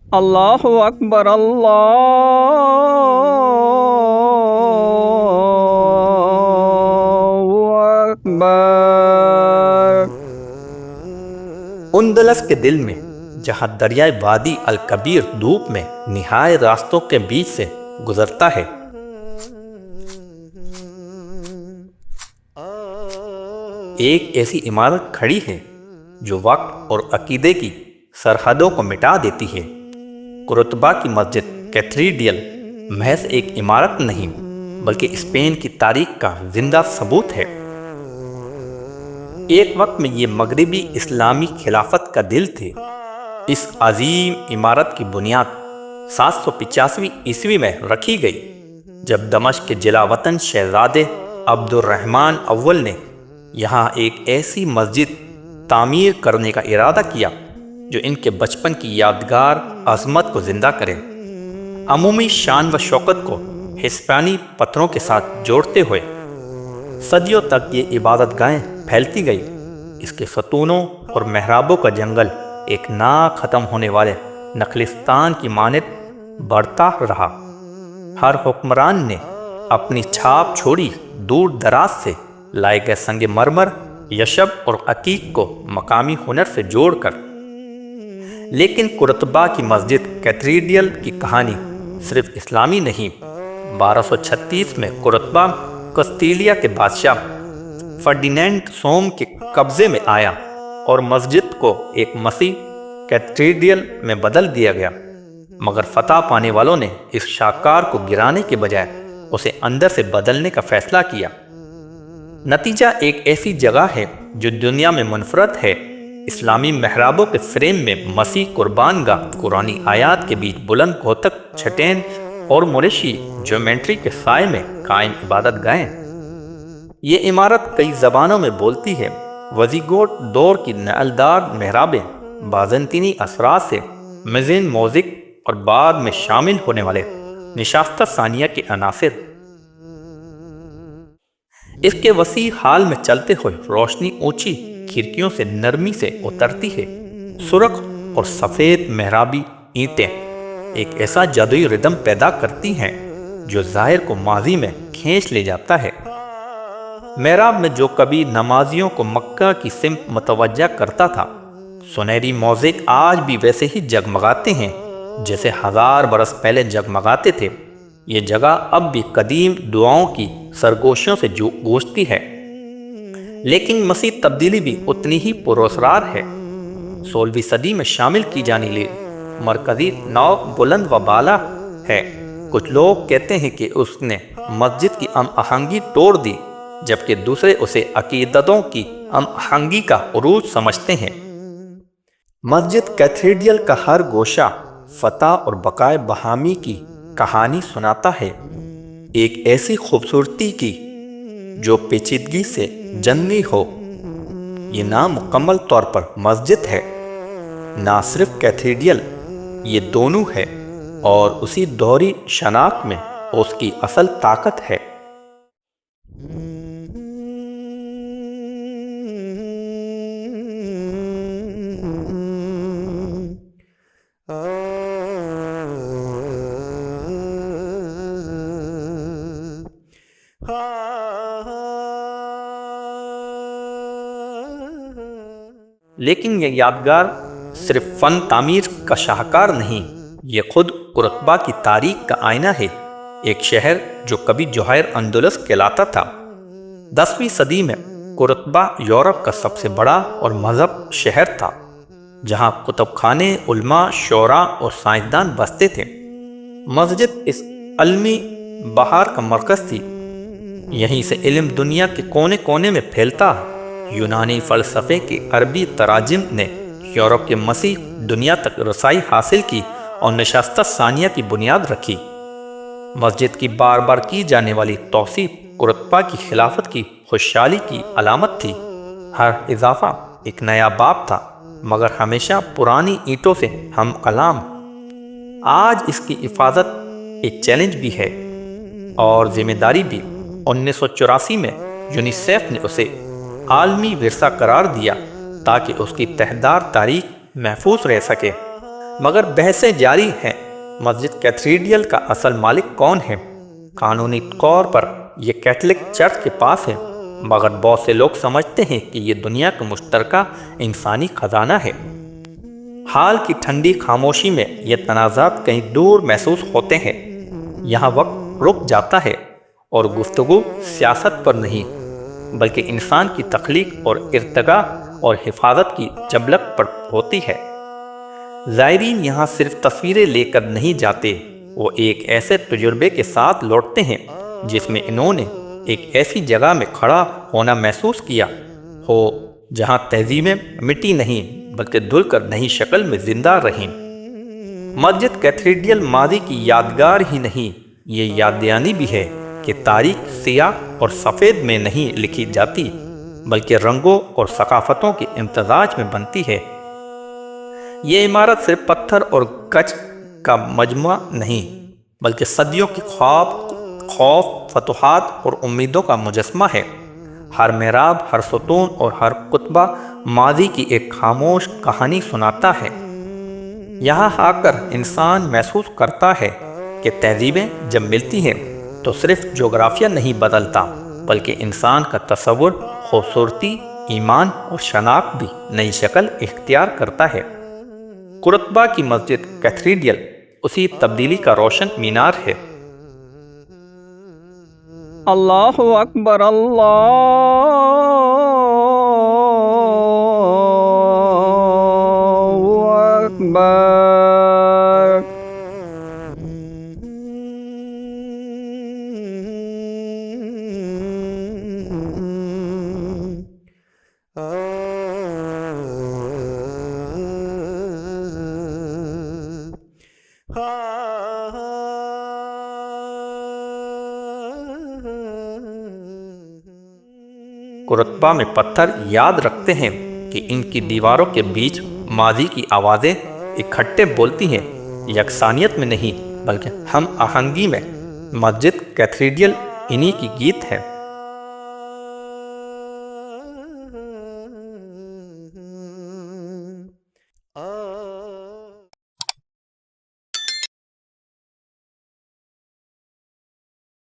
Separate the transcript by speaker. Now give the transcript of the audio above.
Speaker 1: اللہ اکبر، اللہ اکبر۔
Speaker 2: اندلس کے دل میں، جہاں دریائے وادی الکبیر دھوپ میں نہایت راستوں کے بیچ سے گزرتا ہے، ایک ایسی عمارت کھڑی ہے جو وقت اور عقیدے کی سرحدوں کو مٹا دیتی ہے۔ قرطبہ کی مسجد کیتھیڈرل محض ایک عمارت نہیں بلکہ اسپین کی تاریخ کا زندہ ثبوت ہے۔ ایک وقت میں یہ مغربی اسلامی خلافت کا دل تھے۔ اس عظیم عمارت کی بنیاد 785 عیسوی میں رکھی گئی، جب دمشق کے جلا وطن شہزادے عبد الرحمن اول نے یہاں ایک ایسی مسجد تعمیر کرنے کا ارادہ کیا جو ان کے بچپن کی یادگار عظمت کو زندہ کرے، عمومی شان و شوکت کو ہسپانوی پتھروں کے ساتھ جوڑتے ہوئے۔ صدیوں تک یہ عبادت گاہیں پھیلتی گئی، اس کے ستونوں اور محرابوں کا جنگل ایک نا ختم ہونے والے نخلستان کی مانند بڑھتا رہا۔ ہر حکمران نے اپنی چھاپ چھوڑی، دور دراز سے لائے گئے سنگ مرمر، یشب اور عقیق کو مقامی ہنر سے جوڑ کر۔ لیکن قرطبہ کی مسجد کیتھیڈرل کی کہانی صرف اسلامی نہیں۔ 1236 میں قرطبہ کستیلیا کے بادشاہ فرڈینینڈ سوم کے قبضے میں آیا اور مسجد کو ایک مسیح کیتھیڈرل میں بدل دیا گیا، مگر فتح پانے والوں نے اس شاہکار کو گرانے کے بجائے اسے اندر سے بدلنے کا فیصلہ کیا۔ نتیجہ ایک ایسی جگہ ہے جو دنیا میں منفرد ہے۔ اسلامی محرابوں کے فریم میں مسیح قربان گاہ، قرآنی آیات کے بیچ بلند کوہتک چھٹین اور موریشی جیومیٹری کے سائے میں قائم عبادت گاہیں۔ یہ عمارت کئی زبانوں میں بولتی ہے۔ وزیگوٹ دور کی نعلدار محرابیں، بازنطینی اثرات سے مزین موزک اور بعد میں شامل ہونے والے نشاستہ ثانیہ کے عناصر۔ اس کے وسیع حال میں چلتے ہوئے روشنی اونچی کھڑکیوں سے نرمی سے اترتی ہے۔ سرخ اور سفید محرابی اینٹیں ایک ایسا جادوئی ردم پیدا کرتی ہیں جو ظاہر کو ماضی میں کھینچ لے جاتا ہے۔ محراب میں جو کبھی نمازیوں کو مکہ کی سمت متوجہ کرتا تھا، سنہری موزیک آج بھی ویسے ہی جگمگاتے ہیں جیسے 1000 برس پہلے جگمگاتے تھے۔ یہ جگہ اب بھی قدیم دعاؤں کی سرگوشیوں سے گونجتی ہے، لیکن مسیح تبدیلی بھی اتنی ہی پراسرار ہے۔ 16ویں صدی میں شامل کی جانے والی مرکزی نو بلند و بالا ہے۔ کچھ لوگ کہتے ہیں کہ اس نے مسجد کی ہم آہنگی توڑ دی، جبکہ دوسرے اسے عقیدتوں کی ہم آہنگی کا عروج سمجھتے ہیں۔ مسجد کیتھیڈرل کا ہر گوشہ فتح اور بقائے بہامی کی کہانی سناتا ہے، ایک ایسی خوبصورتی کی جو پیچیدگی سے جنمی ہو۔ یہ نہ مکمل طور پر مسجد ہے، نہ صرف کیتھیڈرل، یہ دونوں ہے، اور اسی دوہری شناخت میں اس کی اصل طاقت ہے۔ لیکن یہ یادگار صرف فن تعمیر کا شاہکار نہیں، یہ خود قرطبہ کی تاریخ کا آئینہ ہے۔ ایک شہر جو کبھی جوہر اندلس کہلاتا تھا۔ 10ویں صدی میں قرطبہ یورپ کا سب سے بڑا اور مہذب شہر تھا، جہاں کتب خانے، علماء، شعراء اور سائنسدان بستے تھے۔ مسجد اس علمی بہار کا مرکز تھی، یہیں سے علم دنیا کے کونے کونے میں پھیلتا۔ یونانی فلسفے کے عربی تراجم نے یورپ کے مسیح دنیا تک رسائی حاصل کی اور نشستہ ثانیہ کی بنیاد رکھی۔ مسجد کی بار بار کی جانے والی توسیع قرطبہ کی خلافت کی خوشحالی کی علامت تھی۔ ہر اضافہ ایک نیا باب تھا، مگر ہمیشہ پرانی اینٹوں سے ہم کلام۔ آج اس کی حفاظت ایک چیلنج بھی ہے اور ذمہ داری بھی۔ 1984 میں یونیسیف نے اسے عالمی ورثہ قرار دیا تاکہ اس کی تہدار تاریخ محفوظ رہ سکے۔ مگر بحثیں جاری ہیں، مسجد کیتھیڈرل کا اصل مالک کون ہے؟ قانونی طور پر یہ کیتھولک چرچ کے پاس ہے، مگر بہت سے لوگ سمجھتے ہیں کہ یہ دنیا کا مشترکہ انسانی خزانہ ہے۔ حال کی ٹھنڈی خاموشی میں یہ تنازعات کہیں دور محسوس ہوتے ہیں۔ یہاں وقت رک جاتا ہے اور گفتگو سیاست پر نہیں بلکہ انسان کی تخلیق اور ارتقاء اور حفاظت کی جبلت پر ہوتی ہے۔ زائرین یہاں صرف تصویریں لے کر نہیں جاتے، وہ ایک ایسے تجربے کے ساتھ لوٹتے ہیں جس میں انہوں نے ایک ایسی جگہ میں کھڑا ہونا محسوس کیا ہو جہاں تہذیبیں مٹی نہیں بلکہ دھل کر نئی شکل میں زندہ رہیں۔ مسجد کیتھیڈرل ماضی کی یادگار ہی نہیں، یہ یاد دہانی بھی ہے کہ تاریخ سیاہ اور سفید میں نہیں لکھی جاتی بلکہ رنگوں اور ثقافتوں کے امتزاج میں بنتی ہے۔ یہ عمارت صرف پتھر اور کچ کا مجموعہ نہیں بلکہ صدیوں کی خوف، فتوحات اور امیدوں کا مجسمہ ہے۔ ہر محراب، ہر ستون اور ہر خطبہ ماضی کی ایک خاموش کہانی سناتا ہے۔ یہاں آ کر انسان محسوس کرتا ہے کہ تہذیبیں جب ملتی ہیں تو صرف جغرافیہ نہیں بدلتا بلکہ انسان کا تصور، خوبصورتی، ایمان اور شناخت بھی نئی شکل اختیار کرتا ہے۔ قرطبہ کی مسجد کیتھیڈرل اسی تبدیلی کا روشن مینار ہے۔
Speaker 1: اللہ اکبر، اللہ اکبر۔
Speaker 2: قرطبہ میں پتھر یاد رکھتے ہیں کہ ان کی دیواروں کے بیچ ماضی کی آوازیں اکٹھے بولتی ہیں، یکسانیت میں نہیں بلکہ ہم آہنگی میں۔ مسجد کیتھیڈرل انہی کی گیت ہے۔